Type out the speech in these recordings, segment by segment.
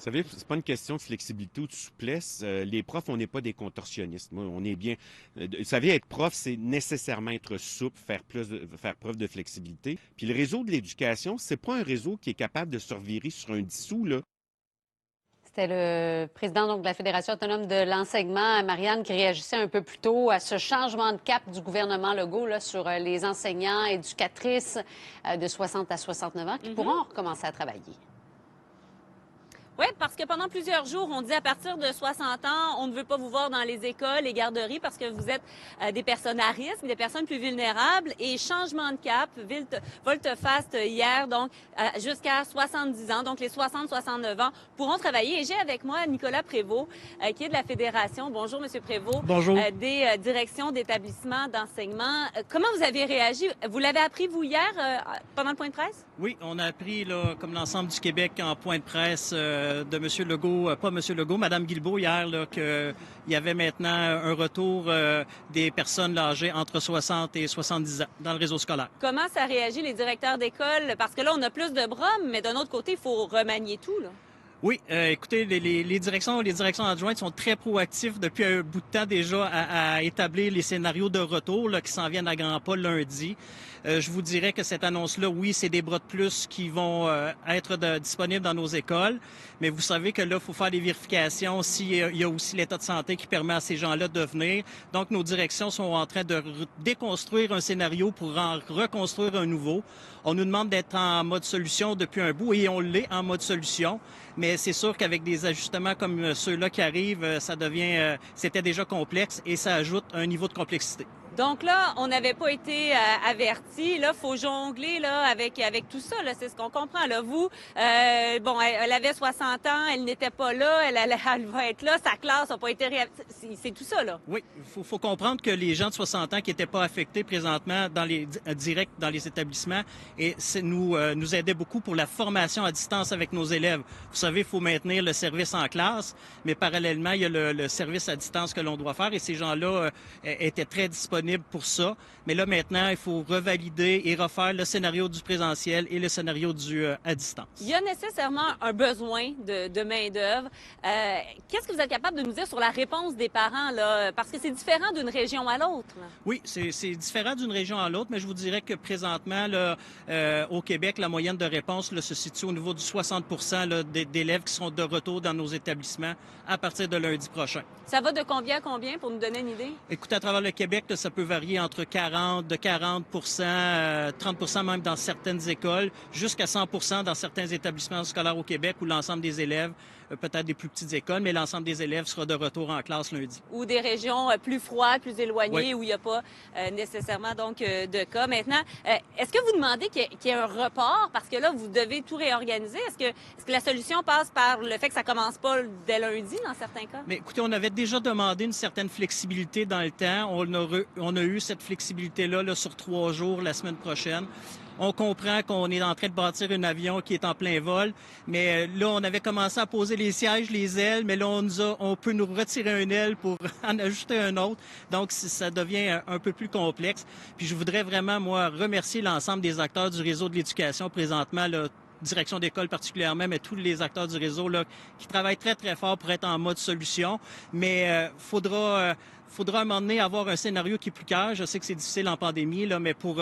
Vous savez, c'est pas une question de flexibilité ou de souplesse. Les profs, on n'est pas des contorsionnistes. Moi, on est bien. Vous savez, être prof, c'est nécessairement être souple, faire preuve de flexibilité. Puis le réseau de l'éducation, c'est pas un réseau qui est capable de se revirer sur un dissous, là. C'était le président donc, de la Fédération autonome de l'enseignement, Marianne, qui réagissait un peu plus tôt à ce changement de cap du gouvernement Legault là, sur les enseignants, éducatrices de 60 à 69 ans qui pourront recommencer à travailler. Oui, parce que pendant plusieurs jours, on dit à partir de 60 ans, on ne veut pas vous voir dans les écoles, les garderies, parce que vous êtes des personnes à risque, des personnes plus vulnérables. Et changement de cap, volte-face hier, donc jusqu'à 70 ans, donc les 60-69 ans pourront travailler. Et j'ai avec moi Nicolas Prévost, qui est de la Fédération. Bonjour, Monsieur Prévost. Bonjour. Des directions d'établissements d'enseignement. Comment vous avez réagi? Vous l'avez appris, vous, hier, pendant le point de presse? Oui, on a appris, là, comme l'ensemble du Québec, en point de presse de M. Legault, pas M. Legault, Mme Guilbeault hier, qu'il y avait maintenant un retour des personnes âgées entre 60 et 70 ans dans le réseau scolaire. Comment ça réagit les directeurs d'école? Parce que là, on a plus de bras, mais d'un autre côté, il faut remanier tout, là. Oui, écoutez, les directions adjointes sont très proactifs depuis un bout de temps déjà à établir les scénarios de retour là, qui s'en viennent à grands pas lundi. Je vous dirais que cette annonce-là, oui, c'est des bras de plus qui vont être disponibles dans nos écoles, mais vous savez que là, il faut faire des vérifications s'il y a aussi l'état de santé qui permet à ces gens-là de venir. Donc, nos directions sont en train de déconstruire un scénario pour en reconstruire un nouveau. On nous demande d'être en mode solution depuis un bout et on l'est en mode solution. Mais c'est sûr qu'avec des ajustements comme ceux-là qui arrivent, c'était déjà complexe et ça ajoute un niveau de complexité. Donc là, on n'avait pas été avertis. Là, faut jongler là avec tout ça. Là, c'est ce qu'on comprend. Là, vous, elle avait 60 ans, elle n'était pas là, elle va être là. Sa classe n'a pas été c'est tout ça là. Oui, faut comprendre que les gens de 60 ans qui n'étaient pas affectés présentement direct dans les établissements et nous aidait beaucoup pour la formation à distance avec nos élèves. Vous savez, il faut maintenir le service en classe, mais parallèlement, il y a le service à distance que l'on doit faire et ces gens-là étaient très disponibles pour ça. Mais là, maintenant, il faut revalider et refaire le scénario du présentiel et le scénario du à distance. Il y a nécessairement un besoin de main-d'œuvre. Qu'est-ce que vous êtes capable de nous dire sur la réponse des parents, là? Parce que c'est différent d'une région à l'autre. Oui, c'est différent d'une région à l'autre, mais je vous dirais que présentement, là, au Québec, la moyenne de réponse là, se situe au niveau du 60 là, d'élèves qui seront de retour dans nos établissements à partir de lundi prochain. Ça va de combien à combien, pour nous donner une idée? Écoutez, à travers le Québec, là, ça peut varier entre 40 30 même dans certaines écoles, jusqu'à 100 dans certains établissements scolaires au Québec où l'ensemble des élèves, peut-être des plus petites écoles, mais l'ensemble des élèves sera de retour en classe lundi. Ou des régions plus froides, plus éloignées, oui, où il n'y a pas nécessairement donc de cas. Maintenant, est-ce que vous demandez qu'il y ait un report? Parce que là, vous devez tout réorganiser. Est-ce que la solution passe par le fait que ça commence pas dès lundi, dans certains cas? Mais écoutez, on avait déjà demandé une certaine flexibilité dans le temps. On a eu cette flexibilité-là là, sur 3 jours la semaine prochaine. On comprend qu'on est en train de bâtir un avion qui est en plein vol, mais là, on avait commencé à poser les sièges, les ailes, mais là, on peut nous retirer une aile pour en ajouter un autre. Donc, ça devient un peu plus complexe. Puis, je voudrais vraiment, moi, remercier l'ensemble des acteurs du réseau de l'éducation présentement, là, direction d'école particulièrement, mais tous les acteurs du réseau là, qui travaillent très, très fort pour être en mode solution. Mais faudra à un moment donné avoir un scénario qui est plus clair. Je sais que c'est difficile en pandémie, là, mais pour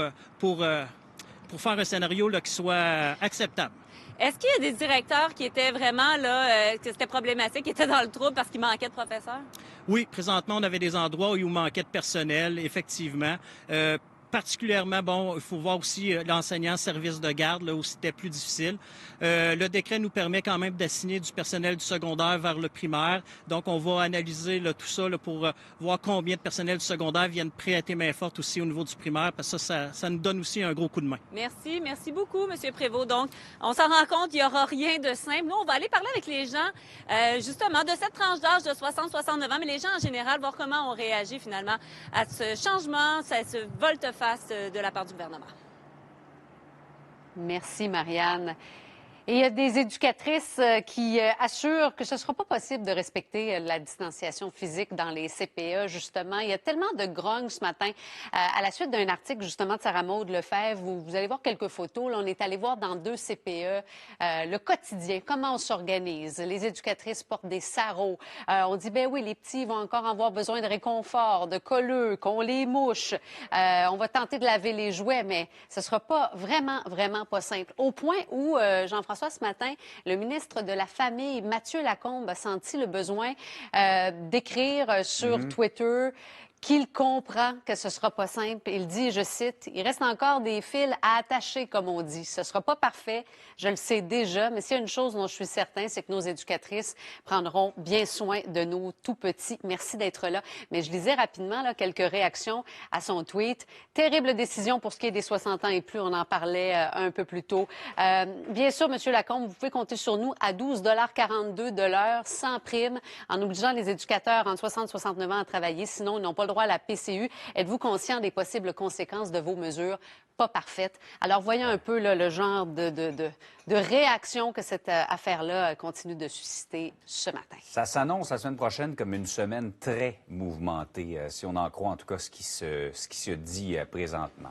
faire un scénario là, qui soit acceptable. Est-ce qu'il y a des directeurs qui étaient vraiment là, que c'était problématique, qui étaient dans le trouble parce qu'il manquait de professeurs? Oui, présentement, on avait des endroits où il manquait de personnel, effectivement. Particulièrement, bon, il faut voir aussi l'enseignant service de garde, là où c'était plus difficile. Le décret nous permet quand même d'assigner du personnel du secondaire vers le primaire. Donc, on va analyser là, tout ça là, pour voir combien de personnel du secondaire viennent prêter main forte aussi au niveau du primaire, parce que ça nous donne aussi un gros coup de main. Merci beaucoup, M. Prévost. Donc, on s'en rend compte, il n'y aura rien de simple. Nous, on va aller parler avec les gens, justement, de cette tranche d'âge de 60-69 ans, mais les gens en général, voir comment on réagit finalement à ce changement, à ce volte-face de la part du gouvernement. Merci, Marianne. Et il y a des éducatrices qui assurent que ce ne sera pas possible de respecter la distanciation physique dans les CPE, justement. Il y a tellement de grogne ce matin à la suite d'un article, justement, de Sarah-Maude Lefebvre, où vous allez voir quelques photos. Là, on est allé voir dans 2 CPE le quotidien, comment on s'organise. Les éducatrices portent des sarraux. On dit, ben oui, les petits vont encore avoir besoin de réconfort, de colleux, qu'on les mouche. On va tenter de laver les jouets, mais ce ne sera pas vraiment pas simple. Au point où, Jean-François, ce matin, le ministre de la Famille, Mathieu Lacombe, a senti le besoin d'écrire sur Twitter qu'il comprend que ce sera pas simple. Il dit, je cite, « Il reste encore des fils à attacher, comme on dit. Ce sera pas parfait, je le sais déjà, mais s'il y a une chose dont je suis certain, c'est que nos éducatrices prendront bien soin de nos tout-petits. » Merci d'être là. Mais je lisais rapidement là, quelques réactions à son tweet. Terrible décision pour ce qui est des 60 ans et plus. On en parlait un peu plus tôt. Bien sûr, M. Lacombe, vous pouvez compter sur nous à 12,42 $ de l'heure, sans prime, en obligeant les éducateurs entre 60 et 69 ans à travailler. Sinon, ils n'ont pas le droit à la PCU. Êtes-vous conscient des possibles conséquences de vos mesures? Pas parfaites. Alors, voyons un peu là, le genre de réaction que cette affaire-là continue de susciter ce matin. Ça s'annonce la semaine prochaine comme une semaine très mouvementée, si on en croit en tout cas ce qui se dit présentement.